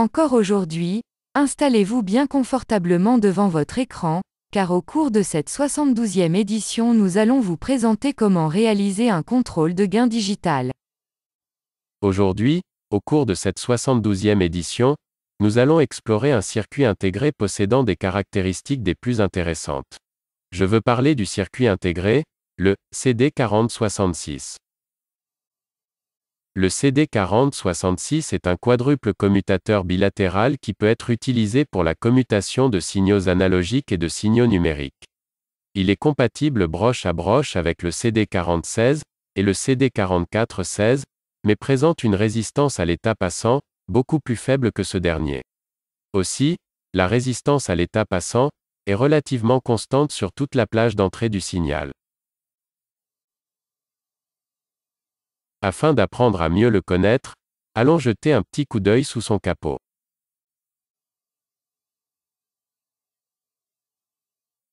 Encore aujourd'hui, installez-vous bien confortablement devant votre écran, car au cours de cette 72e édition nous allons vous présenter comment réaliser un contrôle de gain digital. Aujourd'hui, au cours de cette 72e édition, nous allons explorer un circuit intégré possédant des caractéristiques des plus intéressantes. Je veux parler du circuit intégré, le CD4066. Le CD4066 est un quadruple commutateur bilatéral qui peut être utilisé pour la commutation de signaux analogiques et de signaux numériques. Il est compatible broche à broche avec le CD4016 et le CD4416, mais présente une résistance à l'état passant, beaucoup plus faible que ce dernier. Aussi, la résistance à l'état passant est relativement constante sur toute la plage d'entrée du signal. Afin d'apprendre à mieux le connaître, allons jeter un petit coup d'œil sous son capot.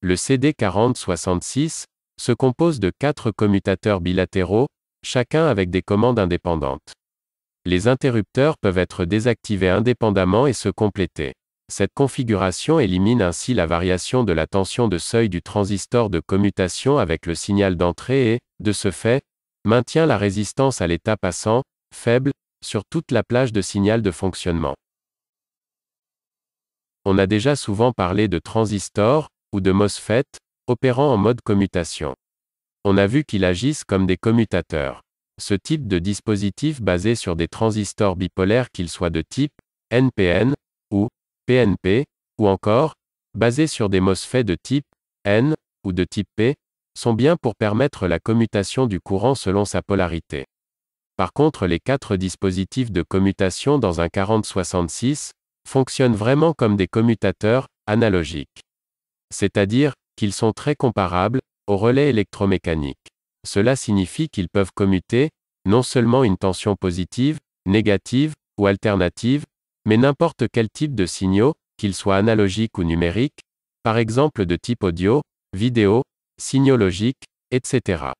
Le CD4066 se compose de 4 commutateurs bilatéraux, chacun avec des commandes indépendantes. Les interrupteurs peuvent être désactivés indépendamment et se compléter. Cette configuration élimine ainsi la variation de la tension de seuil du transistor de commutation avec le signal d'entrée et, de ce fait, maintient la résistance à l'état passant, faible, sur toute la plage de signal de fonctionnement. On a déjà souvent parlé de transistors, ou de MOSFET, opérant en mode commutation. On a vu qu'ils agissent comme des commutateurs. Ce type de dispositif basé sur des transistors bipolaires qu'ils soient de type NPN, ou PNP, ou encore, basés sur des MOSFET de type N, ou de type P, sont bien pour permettre la commutation du courant selon sa polarité. Par contre, les 4 dispositifs de commutation dans un 4066 fonctionnent vraiment comme des commutateurs analogiques. C'est-à-dire qu'ils sont très comparables aux relais électromécaniques. Cela signifie qu'ils peuvent commuter non seulement une tension positive, négative ou alternative, mais n'importe quel type de signaux, qu'ils soient analogiques ou numériques, par exemple de type audio, vidéo, signaux logiques, etc.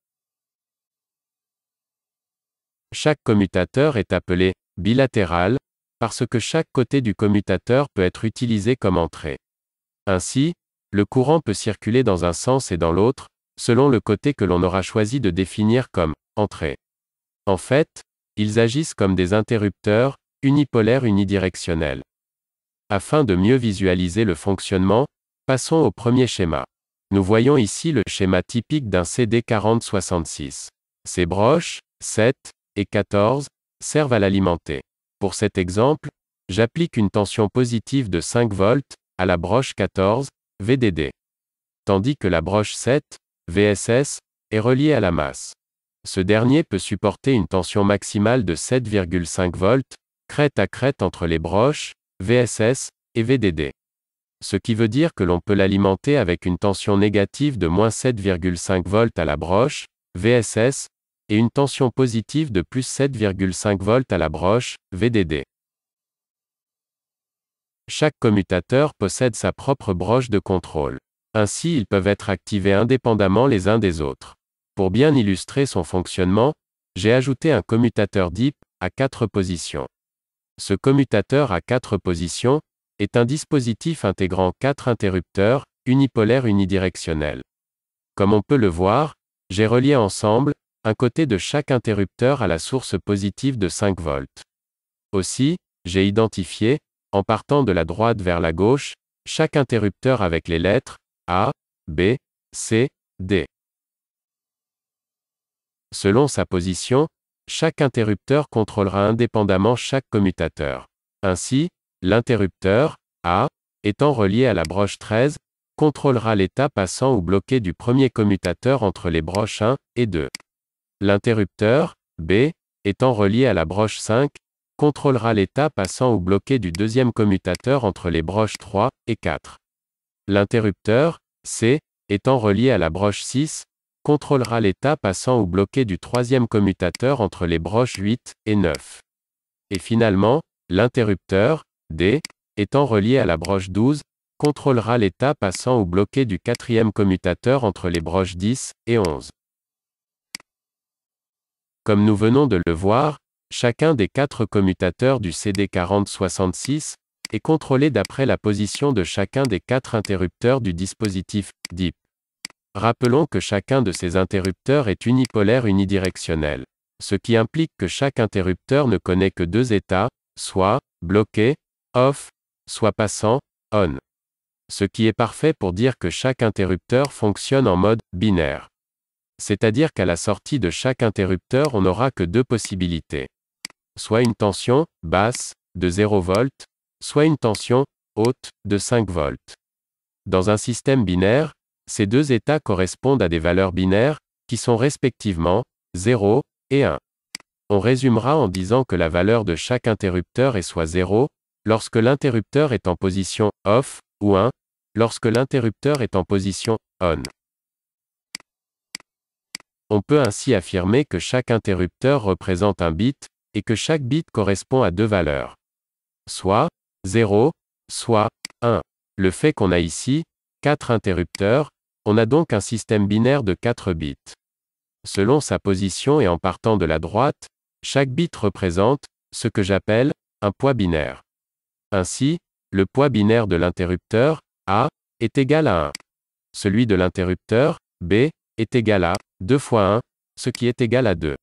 Chaque commutateur est appelé bilatéral, parce que chaque côté du commutateur peut être utilisé comme entrée. Ainsi, le courant peut circuler dans un sens et dans l'autre, selon le côté que l'on aura choisi de définir comme entrée. En fait, ils agissent comme des interrupteurs unipolaires unidirectionnels. Afin de mieux visualiser le fonctionnement, passons au premier schéma. Nous voyons ici le schéma typique d'un CD4066. Ces broches, 7 et 14, servent à l'alimenter. Pour cet exemple, j'applique une tension positive de 5 volts à la broche 14, VDD. Tandis que la broche 7, VSS, est reliée à la masse. Ce dernier peut supporter une tension maximale de 7,5 volts, crête à crête entre les broches, VSS, et VDD. Ce qui veut dire que l'on peut l'alimenter avec une tension négative de moins 7,5 volts à la broche, VSS, et une tension positive de plus 7,5 volts à la broche, VDD. Chaque commutateur possède sa propre broche de contrôle. Ainsi, ils peuvent être activés indépendamment les uns des autres. Pour bien illustrer son fonctionnement, j'ai ajouté un commutateur DIP à 4 positions. Ce commutateur à 4 positions est un dispositif intégrant 4 interrupteurs unipolaires unidirectionnels. Comme on peut le voir, j'ai relié ensemble un côté de chaque interrupteur à la source positive de 5 volts. Aussi, j'ai identifié, en partant de la droite vers la gauche, chaque interrupteur avec les lettres A, B, C, D. Selon sa position, chaque interrupteur contrôlera indépendamment chaque commutateur. Ainsi, l'interrupteur A, étant relié à la broche 13, contrôlera l'état passant ou bloqué du premier commutateur entre les broches 1 et 2. L'interrupteur B, étant relié à la broche 5, contrôlera l'état passant ou bloqué du deuxième commutateur entre les broches 3 et 4. L'interrupteur C, étant relié à la broche 6, contrôlera l'état passant ou bloqué du troisième commutateur entre les broches 8 et 9. Et finalement, l'interrupteur D, étant relié à la broche 12, contrôlera l'état passant ou bloqué du quatrième commutateur entre les broches 10 et 11. Comme nous venons de le voir, Chacun des 4 commutateurs du CD4066 est contrôlé d'après la position de chacun des 4 interrupteurs du dispositif DIP. Rappelons que chacun de ces interrupteurs est unipolaire unidirectionnel, ce qui implique que chaque interrupteur ne connaît que 2 états, soit bloqué, off, soit passant, on. Ce qui est parfait pour dire que chaque interrupteur fonctionne en mode binaire. C'est-à-dire qu'à la sortie de chaque interrupteur on n'aura que 2 possibilités. Soit une tension basse de 0 V, soit une tension haute de 5 V. Dans un système binaire, ces 2 états correspondent à des valeurs binaires, qui sont respectivement 0 et 1. On résumera en disant que la valeur de chaque interrupteur est soit 0, lorsque l'interrupteur est en position off, ou 1, lorsque l'interrupteur est en position on. On peut ainsi affirmer que chaque interrupteur représente un bit, et que chaque bit correspond à 2 valeurs. Soit 0, soit 1. Le fait qu'on a ici 4 interrupteurs, on a donc un système binaire de 4 bits. Selon sa position et en partant de la droite, chaque bit représente ce que j'appelle un poids binaire. Ainsi, le poids binaire de l'interrupteur A est égal à 1. Celui de l'interrupteur B est égal à 2 fois 1, ce qui est égal à 2.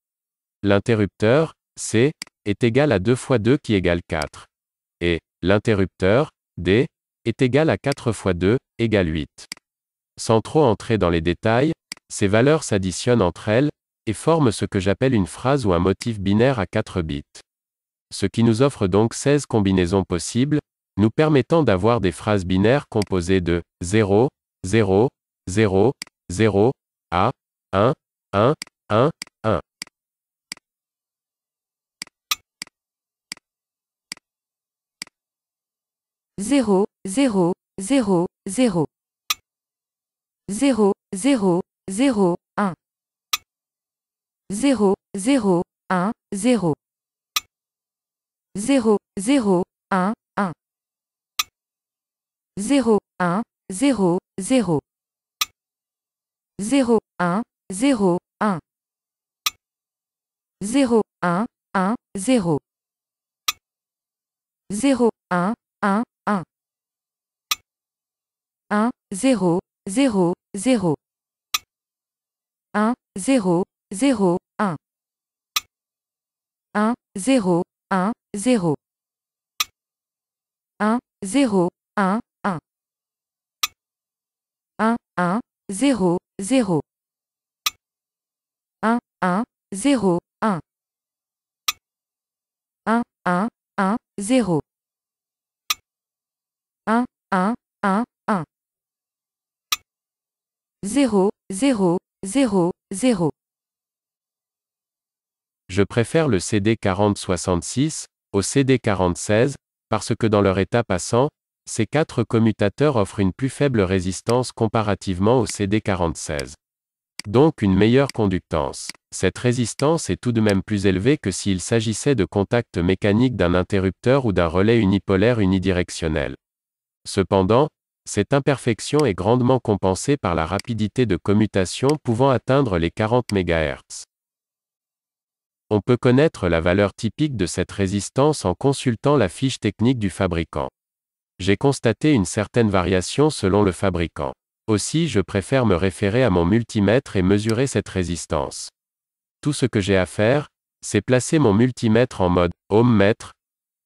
L'interrupteur C est égal à 2 fois 2 qui égale 4. Et l'interrupteur D est égal à 4 fois 2 égale 8. Sans trop entrer dans les détails, ces valeurs s'additionnent entre elles, et forment ce que j'appelle une phrase ou un motif binaire à 4 bits. Ce qui nous offre donc 16 combinaisons possibles, nous permettant d'avoir des phrases binaires composées de 0, 0, 0, 0, A, 1, 1, 1, 1. Zéro, zéro, zéro, zéro. 0, 0, 0, 1. 0, 0, 1, 0. 0, 0, 1, 1. 0, 1, 0, 0. 0, 1, 0, 1. 0, 1, 1, 0. 0, 1, 1, 1. 1, 0, 0, 0. 1, 0, 0, 1. 1, 0, 1, 0. 1, 0, 1, 1. 1, 1, 0, 0. 1, 1, 0, 1. 1, 1, 1, 0. 1, 1, 1, 1. 0, 0, 0, 0. Je préfère le CD4066 au CD4016, parce que dans leur état passant, ces 4 commutateurs offrent une plus faible résistance comparativement au CD4016. Donc une meilleure conductance. Cette résistance est tout de même plus élevée que s'il s'agissait de contacts mécaniques d'un interrupteur ou d'un relais unipolaire unidirectionnel. Cependant, cette imperfection est grandement compensée par la rapidité de commutation pouvant atteindre les 40 MHz. On peut connaître la valeur typique de cette résistance en consultant la fiche technique du fabricant. J'ai constaté une certaine variation selon le fabricant. Aussi je préfère me référer à mon multimètre et mesurer cette résistance. Tout ce que j'ai à faire, c'est placer mon multimètre en mode ohmmètre,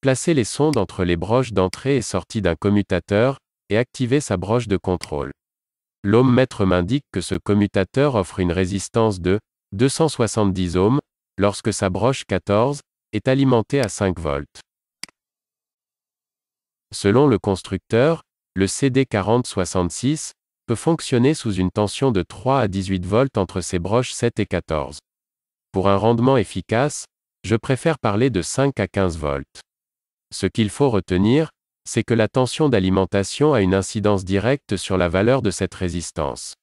placer les sondes entre les broches d'entrée et sortie d'un commutateur, et activer sa broche de contrôle. L'ohmmètre m'indique que ce commutateur offre une résistance de 270 ohms, lorsque sa broche 14 est alimentée à 5 volts. Selon le constructeur, le CD4066 peut fonctionner sous une tension de 3 à 18 volts entre ses broches 7 et 14. Pour un rendement efficace, je préfère parler de 5 à 15 volts. Ce qu'il faut retenir, c'est que la tension d'alimentation a une incidence directe sur la valeur de cette résistance.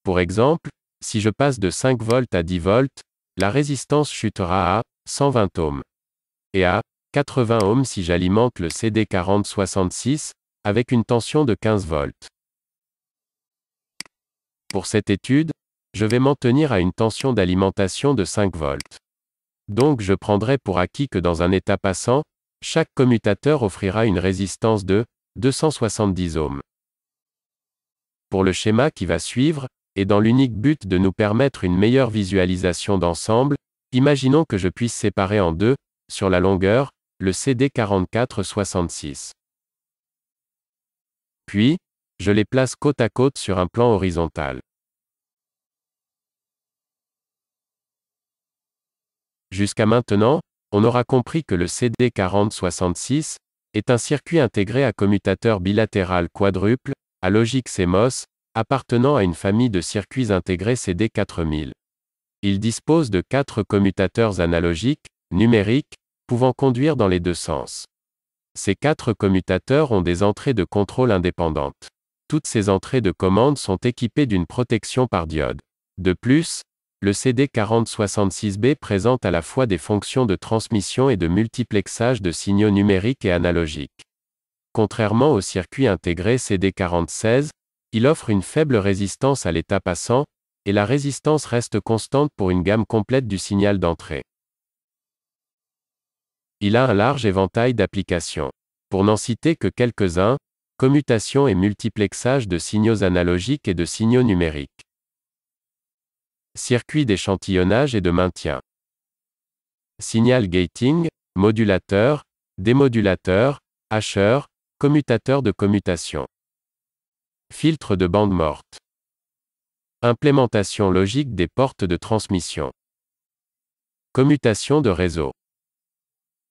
Pour exemple, si je passe de 5 volts à 10 volts, la résistance chutera à 120 ohms. Et à 80 ohms si j'alimente le CD4066, avec une tension de 15 volts. Pour cette étude, je vais m'en tenir à une tension d'alimentation de 5 volts. Donc je prendrai pour acquis que dans un état passant, chaque commutateur offrira une résistance de 270 ohms. Pour le schéma qui va suivre, et dans l'unique but de nous permettre une meilleure visualisation d'ensemble, imaginons que je puisse séparer en deux, sur la longueur, le CD4466. Puis, je les place côte à côte sur un plan horizontal. Jusqu'à maintenant, on aura compris que le CD4066 est un circuit intégré à commutateur bilatéral quadruple, à logique CMOS, appartenant à une famille de circuits intégrés CD4000. Il dispose de 4 commutateurs analogiques, numériques, pouvant conduire dans les deux sens. Ces 4 commutateurs ont des entrées de contrôle indépendantes. Toutes ces entrées de commande sont équipées d'une protection par diode. De plus, le CD4066B présente à la fois des fonctions de transmission et de multiplexage de signaux numériques et analogiques. Contrairement au circuit intégré CD4016, il offre une faible résistance à l'état passant, et la résistance reste constante pour une gamme complète du signal d'entrée. Il a un large éventail d'applications. Pour n'en citer que quelques-uns, commutation et multiplexage de signaux analogiques et de signaux numériques. Circuit d'échantillonnage et de maintien. Signal gating, modulateur, démodulateur, hacheur, commutateur de commutation. Filtre de bande morte. Implémentation logique des portes de transmission. Commutation de réseau.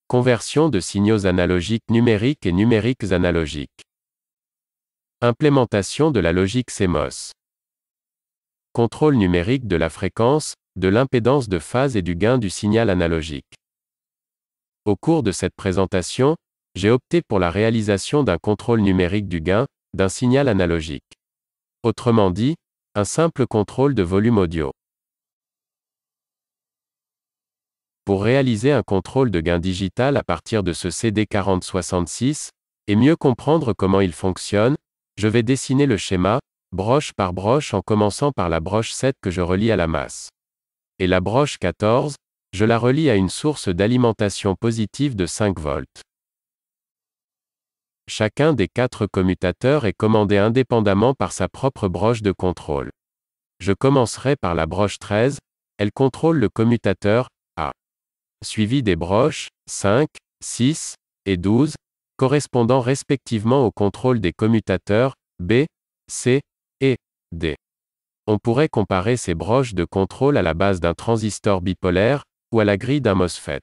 Conversion de signaux analogiques numériques et numériques analogiques. Implémentation de la logique CMOS. Contrôle numérique de la fréquence, de l'impédance de phase et du gain du signal analogique. Au cours de cette présentation, j'ai opté pour la réalisation d'un contrôle numérique du gain, d'un signal analogique. Autrement dit, un simple contrôle de volume audio. Pour réaliser un contrôle de gain digital à partir de ce CD4066, et mieux comprendre comment il fonctionne, je vais dessiner le schéma, broche par broche en commençant par la broche 7 que je relie à la masse. Et la broche 14, je la relie à une source d'alimentation positive de 5 volts. Chacun des 4 commutateurs est commandé indépendamment par sa propre broche de contrôle. Je commencerai par la broche 13, elle contrôle le commutateur A. Suivi des broches 5, 6 et 12, correspondant respectivement au contrôle des commutateurs B, C et D. On pourrait comparer ces broches de contrôle à la base d'un transistor bipolaire, ou à la grille d'un MOSFET.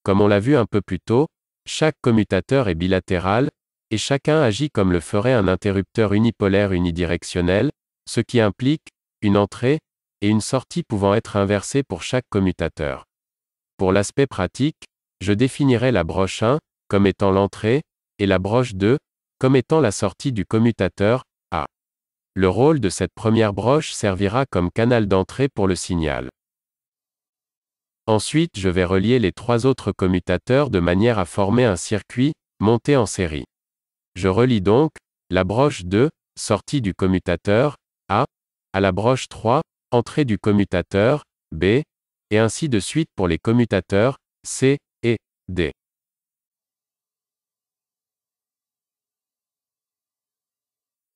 Comme on l'a vu un peu plus tôt, chaque commutateur est bilatéral, et chacun agit comme le ferait un interrupteur unipolaire unidirectionnel, ce qui implique une entrée et une sortie pouvant être inversées pour chaque commutateur. Pour l'aspect pratique, je définirai la broche 1 comme étant l'entrée, et la broche 2 comme étant la sortie du commutateur A. Le rôle de cette première broche servira comme canal d'entrée pour le signal. Ensuite, je vais relier les 3 autres commutateurs de manière à former un circuit monté en série. Je relie donc la broche 2, sortie du commutateur A, à la broche 3, entrée du commutateur B, et ainsi de suite pour les commutateurs C et D.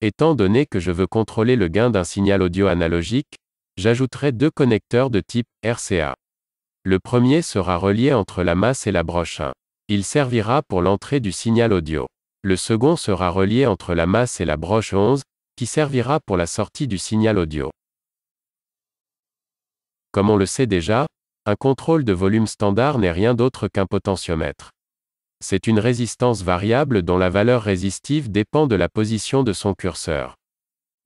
Étant donné que je veux contrôler le gain d'un signal audio analogique, j'ajouterai 2 connecteurs de type RCA. Le premier sera relié entre la masse et la broche 1. Il servira pour l'entrée du signal audio. Le second sera relié entre la masse et la broche 11, qui servira pour la sortie du signal audio. Comme on le sait déjà, un contrôle de volume standard n'est rien d'autre qu'un potentiomètre. C'est une résistance variable dont la valeur résistive dépend de la position de son curseur.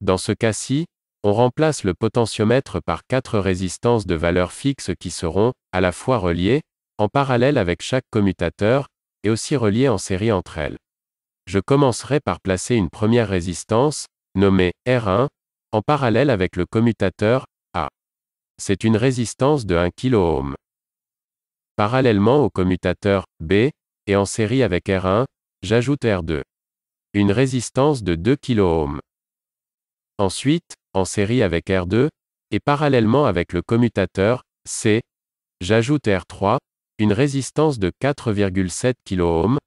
Dans ce cas-ci, on remplace le potentiomètre par 4 résistances de valeur fixe qui seront, à la fois reliées, en parallèle avec chaque commutateur, et aussi reliées en série entre elles. Je commencerai par placer une première résistance, nommée R1, en parallèle avec le commutateur A. C'est une résistance de 1 kΩ. Parallèlement au commutateur B, et en série avec R1, j'ajoute R2. Une résistance de 2 kΩ. Ensuite, en série avec R2, et parallèlement avec le commutateur C. J'ajoute R3, une résistance de 4,7 kΩ.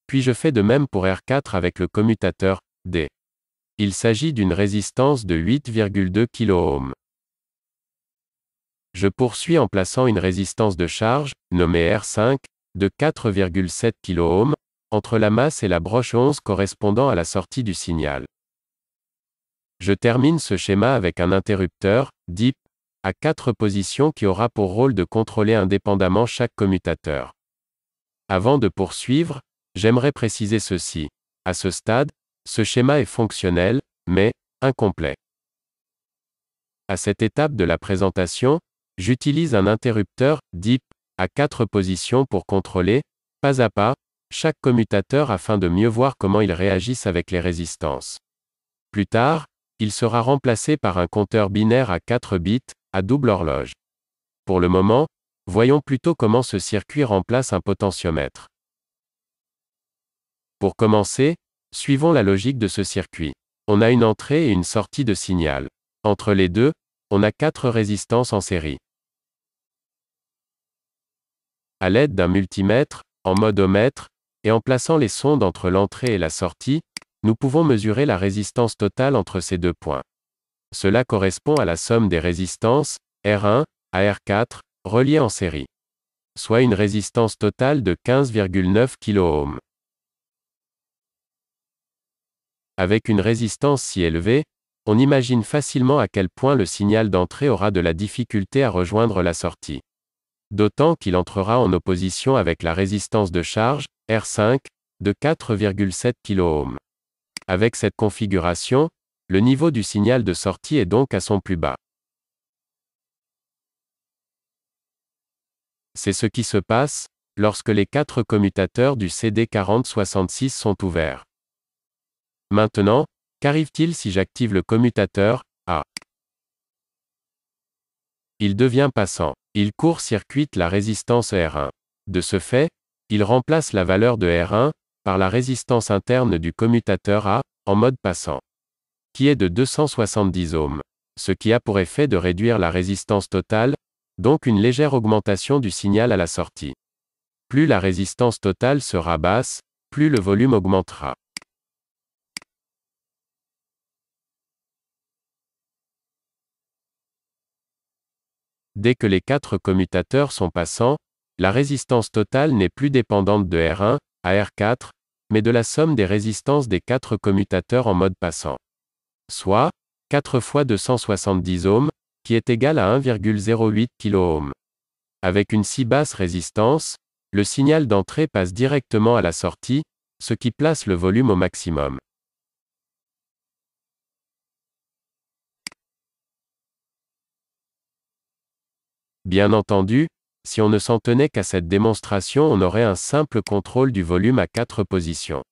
Puis je fais de même pour R4 avec le commutateur D. Il s'agit d'une résistance de 8,2 kΩ. Je poursuis en plaçant une résistance de charge, nommée R5, de 4,7 kΩ, entre la masse et la broche 11 correspondant à la sortie du signal. Je termine ce schéma avec un interrupteur, DIP, à 4 positions qui aura pour rôle de contrôler indépendamment chaque commutateur. Avant de poursuivre, j'aimerais préciser ceci. À ce stade, ce schéma est fonctionnel, mais incomplet. À cette étape de la présentation, j'utilise un interrupteur DIP à 4 positions pour contrôler, pas à pas, chaque commutateur afin de mieux voir comment ils réagissent avec les résistances. Plus tard, il sera remplacé par un compteur binaire à 4 bits, à double horloge. Pour le moment, voyons plutôt comment ce circuit remplace un potentiomètre. Pour commencer, suivons la logique de ce circuit. On a une entrée et une sortie de signal. Entre les deux, on a 4 résistances en série. À l'aide d'un multimètre, en mode ohmètre, et en plaçant les sondes entre l'entrée et la sortie, nous pouvons mesurer la résistance totale entre ces deux points. Cela correspond à la somme des résistances, R1, à R4, reliées en série. Soit une résistance totale de 15,9 kΩ. Avec une résistance si élevée, on imagine facilement à quel point le signal d'entrée aura de la difficulté à rejoindre la sortie. D'autant qu'il entrera en opposition avec la résistance de charge, R5, de 4,7 kΩ. Avec cette configuration, le niveau du signal de sortie est donc à son plus bas. C'est ce qui se passe lorsque les 4 commutateurs du CD4066 sont ouverts. Maintenant, qu'arrive-t-il si j'active le commutateur A? Il devient passant. Il court-circuite la résistance R1. De ce fait, il remplace la valeur de R1 par la résistance interne du commutateur A, en mode passant, qui est de 270 ohms, ce qui a pour effet de réduire la résistance totale, donc une légère augmentation du signal à la sortie. Plus la résistance totale sera basse, plus le volume augmentera. Dès que les 4 commutateurs sont passants, la résistance totale n'est plus dépendante de R1 à R4, mais de la somme des résistances des 4 commutateurs en mode passant. Soit 4 fois 270 ohms, qui est égal à 1,08 kΩ. Avec une si basse résistance, le signal d'entrée passe directement à la sortie, ce qui place le volume au maximum. Bien entendu, si on ne s'en tenait qu'à cette démonstration, on aurait un simple contrôle du volume à 4 positions.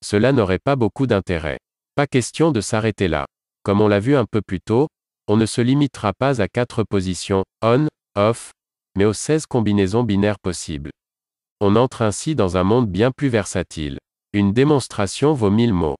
Cela n'aurait pas beaucoup d'intérêt. Pas question de s'arrêter là. Comme on l'a vu un peu plus tôt, on ne se limitera pas à 4 positions, on, off, mais aux 16 combinaisons binaires possibles. On entre ainsi dans un monde bien plus versatile. Une démonstration vaut 1000 mots.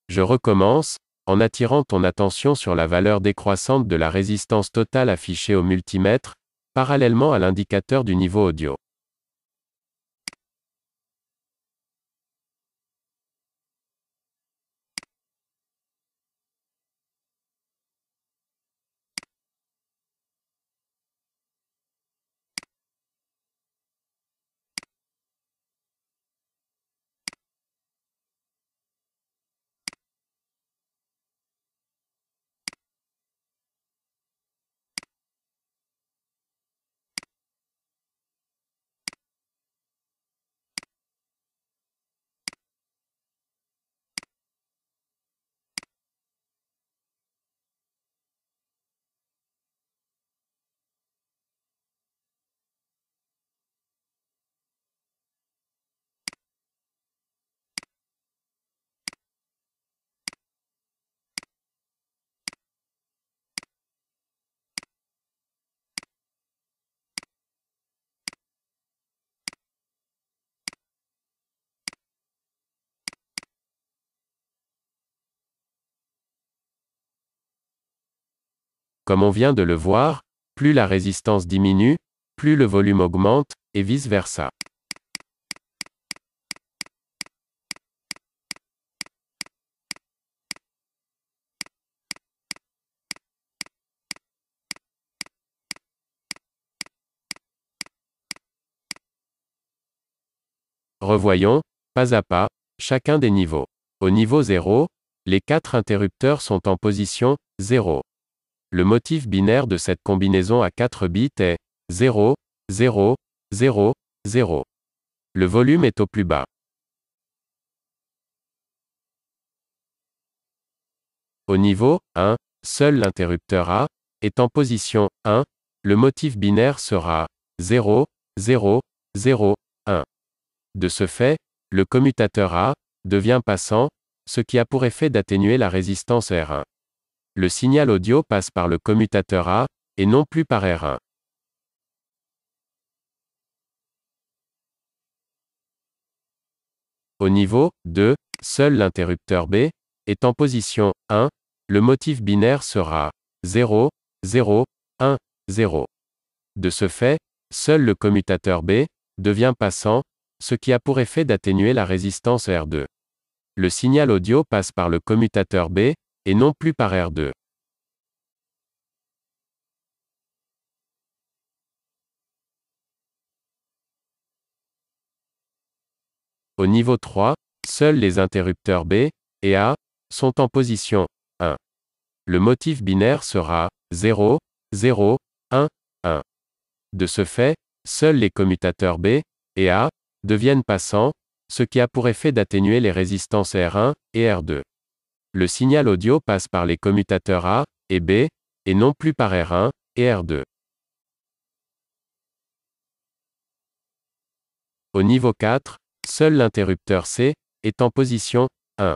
Je recommence, en attirant ton attention sur la valeur décroissante de la résistance totale affichée au multimètre, parallèlement à l'indicateur du niveau audio. Comme on vient de le voir, plus la résistance diminue, plus le volume augmente, et vice-versa. Revoyons, pas à pas, chacun des niveaux. Au niveau 0, les 4 interrupteurs sont en position 0. Le motif binaire de cette combinaison à 4 bits est 0, 0, 0, 0. Le volume est au plus bas. Au niveau 1, seul l'interrupteur A est en position 1. Le motif binaire sera 0, 0, 0, 1. De ce fait, le commutateur A devient passant, ce qui a pour effet d'atténuer la résistance R1. Le signal audio passe par le commutateur A, et non plus par R1. Au niveau 2, seul l'interrupteur B est en position 1. Le motif binaire sera 0, 0, 1, 0. De ce fait, seul le commutateur B devient passant, ce qui a pour effet d'atténuer la résistance R2. Le signal audio passe par le commutateur B, et non plus par R2. Au niveau 3, seuls les interrupteurs B et A sont en position 1. Le motif binaire sera 0, 0, 1, 1. De ce fait, seuls les commutateurs B et A deviennent passants, ce qui a pour effet d'atténuer les résistances R1 et R2. Le signal audio passe par les commutateurs A et B, et non plus par R1 et R2. Au niveau 4, seul l'interrupteur C est en position 1.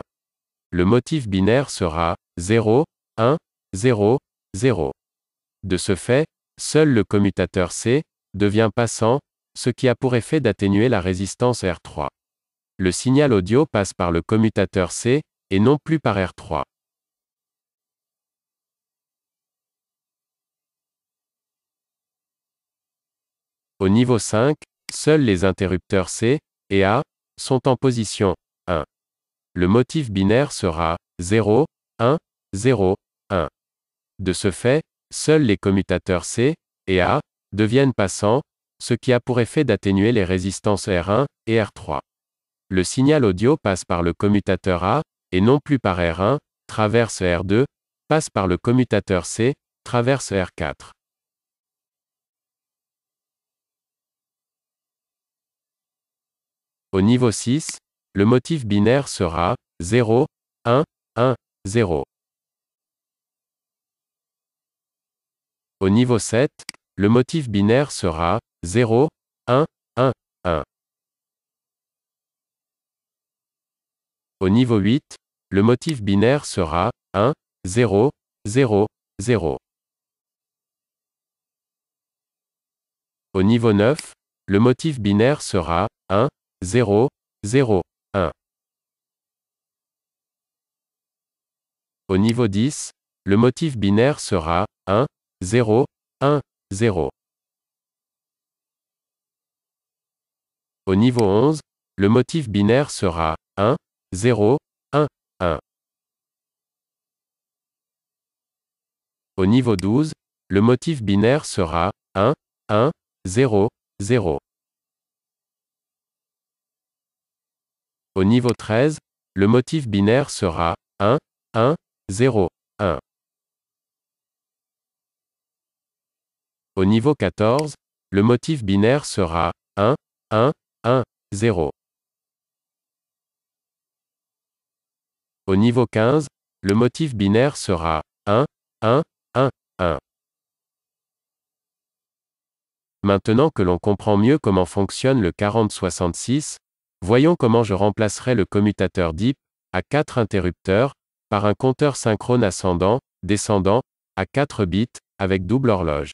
Le motif binaire sera 0, 1, 0, 0. De ce fait, seul le commutateur C devient passant, ce qui a pour effet d'atténuer la résistance R3. Le signal audio passe par le commutateur C, et non plus par R3. Au niveau 5, seuls les interrupteurs C et A sont en position 1. Le motif binaire sera 0, 1, 0, 1. De ce fait, seuls les commutateurs C et A deviennent passants, ce qui a pour effet d'atténuer les résistances R1 et R3. Le signal audio passe par le commutateur A, et non plus par R1, traverse R2, passe par le commutateur C, traverse R4. Au niveau 6, le motif binaire sera 0, 1, 1, 0. Au niveau 7, le motif binaire sera 0, 1, 1, 1. Au niveau 8, le motif binaire sera 1, 0, 0, 0. Au niveau 9, le motif binaire sera 1, 0, 0, 1. Au niveau 10, le motif binaire sera 1, 0, 1, 0. Au niveau 11, le motif binaire sera 1, 0, 1, 1. Au niveau 12, le motif binaire sera 1, 1, 0, 0. Au niveau 13, le motif binaire sera 1, 1, 0, 1. Au niveau 14, le motif binaire sera 1, 1, 1, 0. Au niveau 15, le motif binaire sera 1, 1, 1, 1. Maintenant que l'on comprend mieux comment fonctionne le 4066, voyons comment je remplacerai le commutateur DIP, à 4 interrupteurs, par un compteur synchrone ascendant, descendant, à 4 bits, avec double horloge.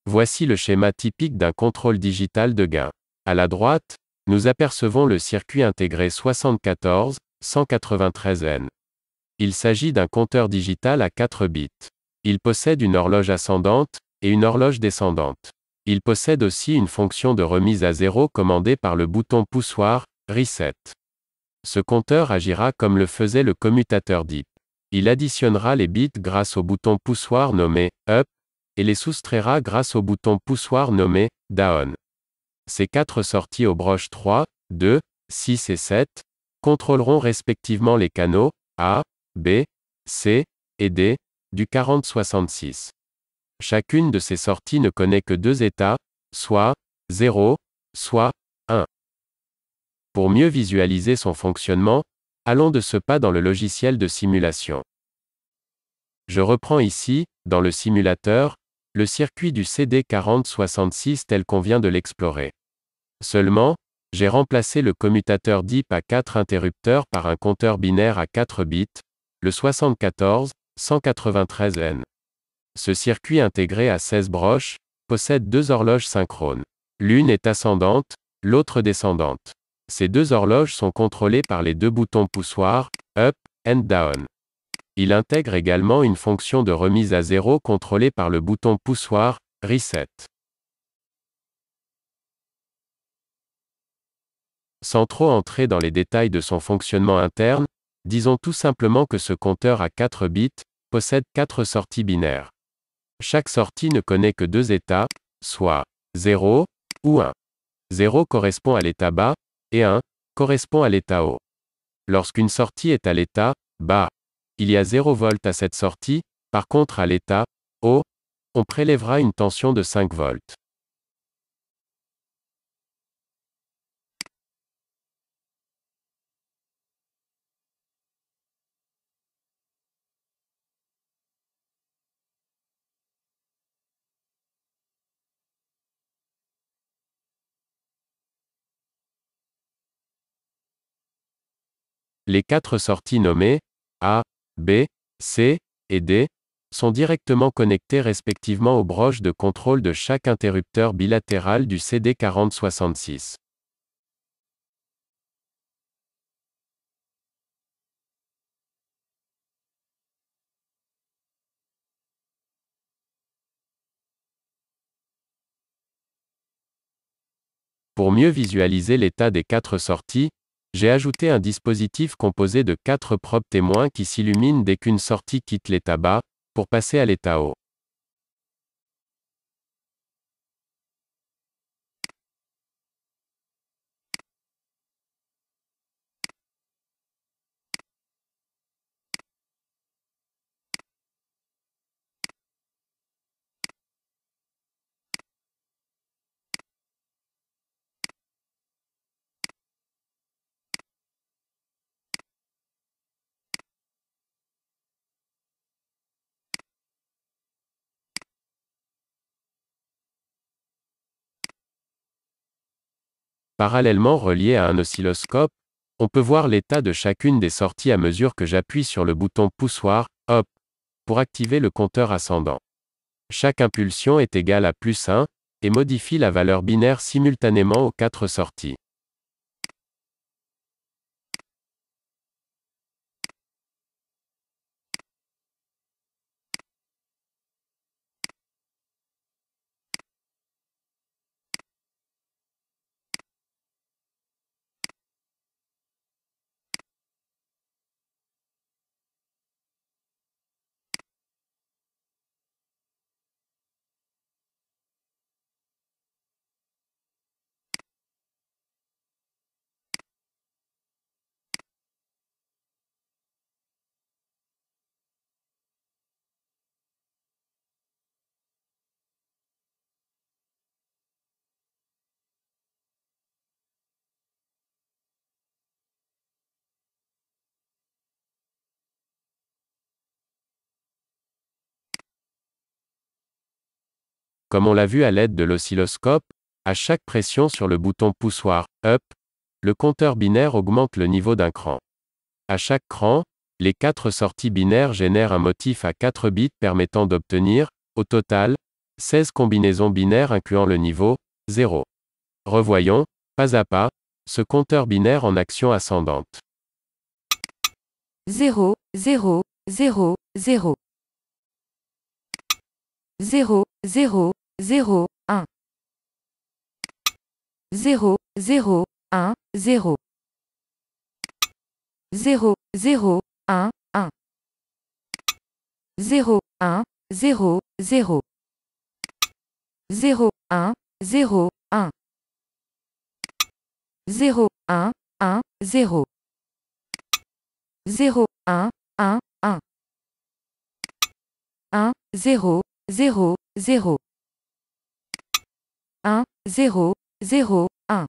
Voici le schéma typique d'un contrôle digital de gain. À la droite, nous apercevons le circuit intégré 74 193N. Il s'agit d'un compteur digital à 4 bits. Il possède une horloge ascendante, et une horloge descendante. Il possède aussi une fonction de remise à zéro commandée par le bouton poussoir, Reset. Ce compteur agira comme le faisait le commutateur DIP. Il additionnera les bits grâce au bouton poussoir nommé Up, et les soustraira grâce au bouton poussoir nommé Down. Ces 4 sorties aux broches 3, 2, 6 et 7 contrôleront respectivement les canaux A, B, C et D du 4066. Chacune de ces sorties ne connaît que 2 états, soit 0, soit 1. Pour mieux visualiser son fonctionnement, allons de ce pas dans le logiciel de simulation. Je reprends ici, dans le simulateur, le circuit du CD4066 tel qu'on vient de l'explorer. Seulement, j'ai remplacé le commutateur DIP à 4 interrupteurs par un compteur binaire à 4 bits, le 74 193N. Ce circuit intégré à 16 broches possède 2 horloges synchrones. L'une est ascendante, l'autre descendante. Ces 2 horloges sont contrôlées par les 2 boutons poussoirs, Up and Down. Il intègre également une fonction de remise à zéro contrôlée par le bouton poussoir, Reset. Sans trop entrer dans les détails de son fonctionnement interne, disons tout simplement que ce compteur à 4 bits possède 4 sorties binaires. Chaque sortie ne connaît que 2 états, soit 0 ou 1. 0 correspond à l'état bas, et 1 correspond à l'état haut. Lorsqu'une sortie est à l'état bas, il y a 0 volts à cette sortie, par contre à l'état haut, on prélèvera une tension de 5 volts. Les 4 sorties nommées A, B, C et D sont directement connectées respectivement aux broches de contrôle de chaque interrupteur bilatéral du CD4066. Pour mieux visualiser l'état des 4 sorties, j'ai ajouté un dispositif composé de 4 probes témoins qui s'illuminent dès qu'une sortie quitte l'état bas, pour passer à l'état haut. Parallèlement relié à un oscilloscope, on peut voir l'état de chacune des sorties à mesure que j'appuie sur le bouton poussoir, Up, pour activer le compteur ascendant. Chaque impulsion est égale à +1, et modifie la valeur binaire simultanément aux 4 sorties. Comme on l'a vu à l'aide de l'oscilloscope, à chaque pression sur le bouton poussoir Up, le compteur binaire augmente le niveau d'un cran. À chaque cran, les 4 sorties binaires génèrent un motif à 4 bits permettant d'obtenir, au total, 16 combinaisons binaires incluant le niveau 0. Revoyons, pas à pas, ce compteur binaire en action ascendante. 0, 0, 0, 0. 0, 0, 0, 1. 0, 0, 1, 0. 0, 0, 1, 1. 0, 1, 0, 0. 0, 1, 0, 1. 0, 1, 1, 0. 0, 1, 1, 1. 1, 0, 0, 0. 1, 0, 0, 1.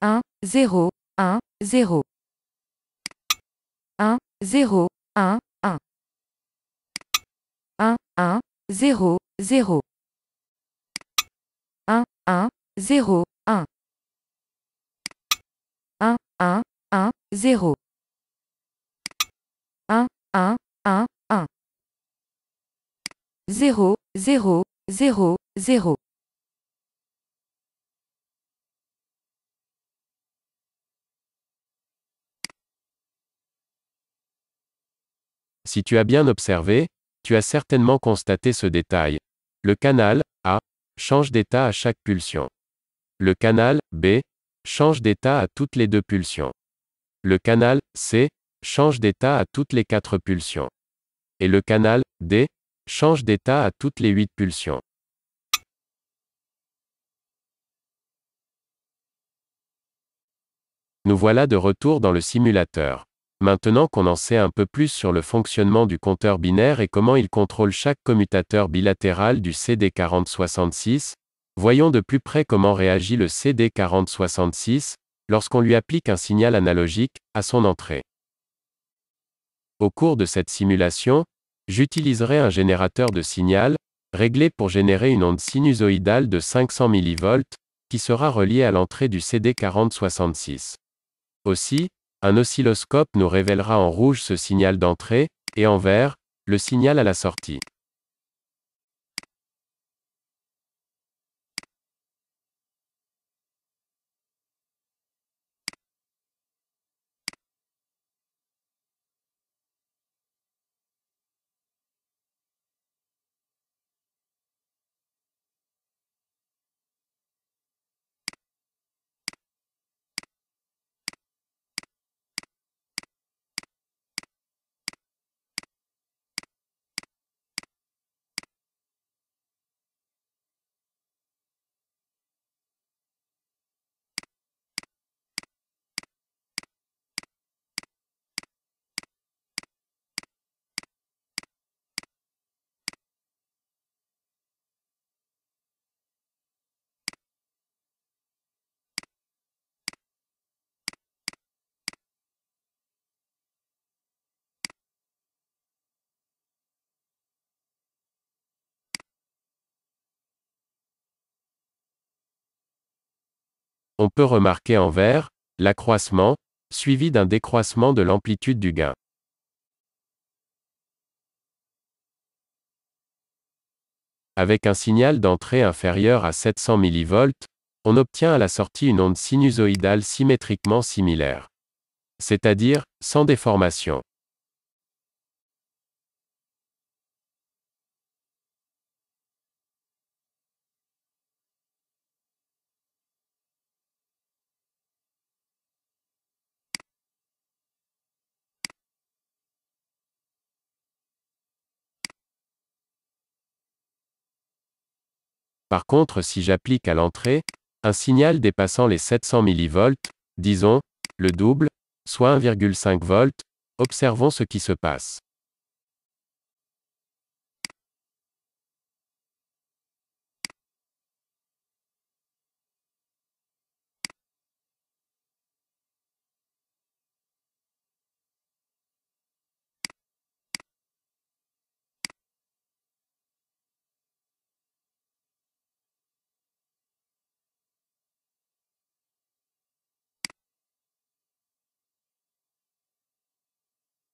1, 0, 1, 0. 1, 0, 1, 1. 1, 1, 0, 0. 1, 1, 0, 1. 1, 1, 1, 0. 1, 1, 1, 1. 0, 0, 0, 0. Si tu as bien observé, tu as certainement constaté ce détail. Le canal, A, change d'état à chaque pulsion. Le canal, B, change d'état à toutes les deux pulsions. Le canal, C, change d'état à toutes les 4 pulsions. Et le canal, D, change d'état à toutes les 8 pulsions. Nous voilà de retour dans le simulateur. Maintenant qu'on en sait un peu plus sur le fonctionnement du compteur binaire et comment il contrôle chaque commutateur bilatéral du CD4066, voyons de plus près comment réagit le CD4066 lorsqu'on lui applique un signal analogique à son entrée. Au cours de cette simulation, j'utiliserai un générateur de signal, réglé pour générer une onde sinusoïdale de 500 mV, qui sera reliée à l'entrée du CD4066. Aussi, un oscilloscope nous révélera en rouge ce signal d'entrée, et en vert, le signal à la sortie. On peut remarquer en vert, l'accroissement, suivi d'un décroissement de l'amplitude du gain. Avec un signal d'entrée inférieur à 700 mV, on obtient à la sortie une onde sinusoïdale symétriquement similaire. C'est-à-dire, sans déformation. Par contre, si j'applique à l'entrée un signal dépassant les 700 mV, disons, le double, soit 1,5 V, observons ce qui se passe.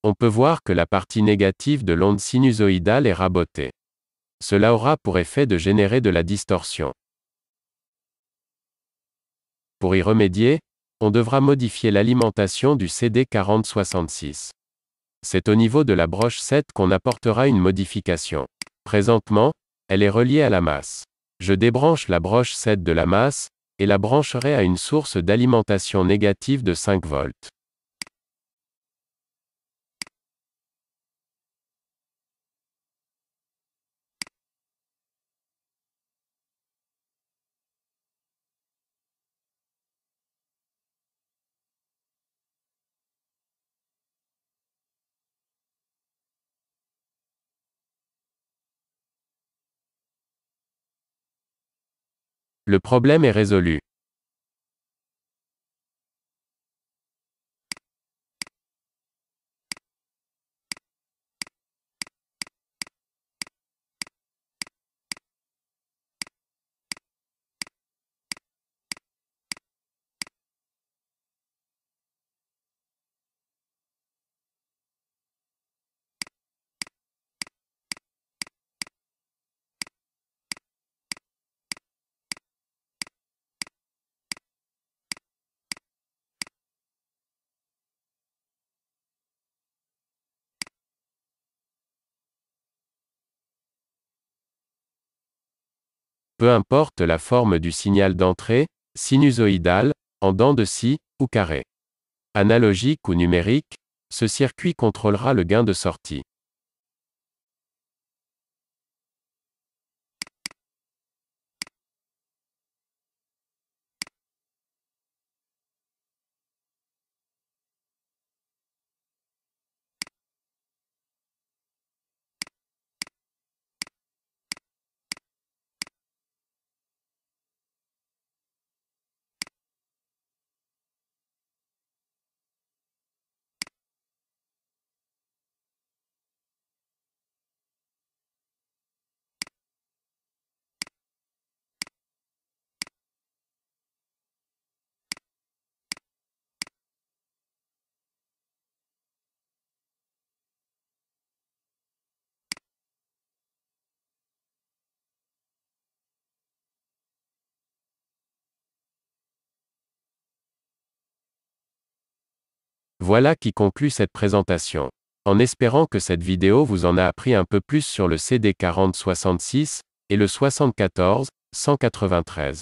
On peut voir que la partie négative de l'onde sinusoïdale est rabotée. Cela aura pour effet de générer de la distorsion. Pour y remédier, on devra modifier l'alimentation du CD4066. C'est au niveau de la broche 7 qu'on apportera une modification. Présentement, elle est reliée à la masse. Je débranche la broche 7 de la masse, et la brancherai à une source d'alimentation négative de 5 volts. Le problème est résolu. Peu importe la forme du signal d'entrée, sinusoïdal, en dents de scie, ou carré. Analogique ou numérique, ce circuit contrôlera le gain de sortie. Voilà qui conclut cette présentation. En espérant que cette vidéo vous en a appris un peu plus sur le CD4066 et le 74-193.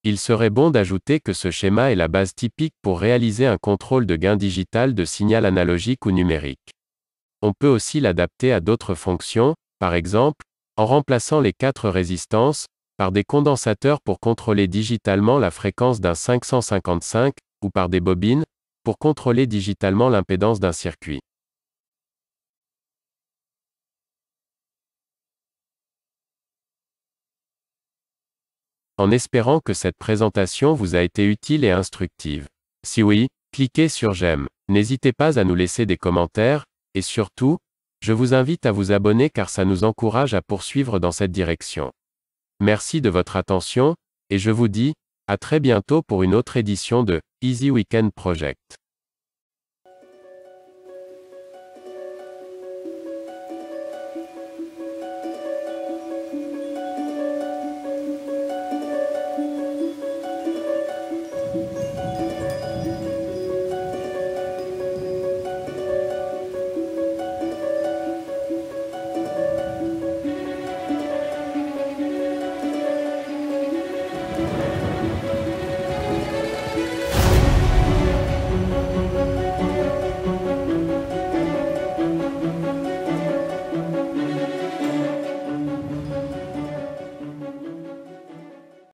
Il serait bon d'ajouter que ce schéma est la base typique pour réaliser un contrôle de gain digital de signal analogique ou numérique. On peut aussi l'adapter à d'autres fonctions, par exemple, en remplaçant les 4 résistances par des condensateurs pour contrôler digitalement la fréquence d'un 555, ou par des bobines pour contrôler digitalement l'impédance d'un circuit. En espérant que cette présentation vous a été utile et instructive. Si oui, cliquez sur j'aime. N'hésitez pas à nous laisser des commentaires, et surtout, je vous invite à vous abonner car ça nous encourage à poursuivre dans cette direction. Merci de votre attention, et je vous dis, à très bientôt pour une autre édition de Easy Weekend Project.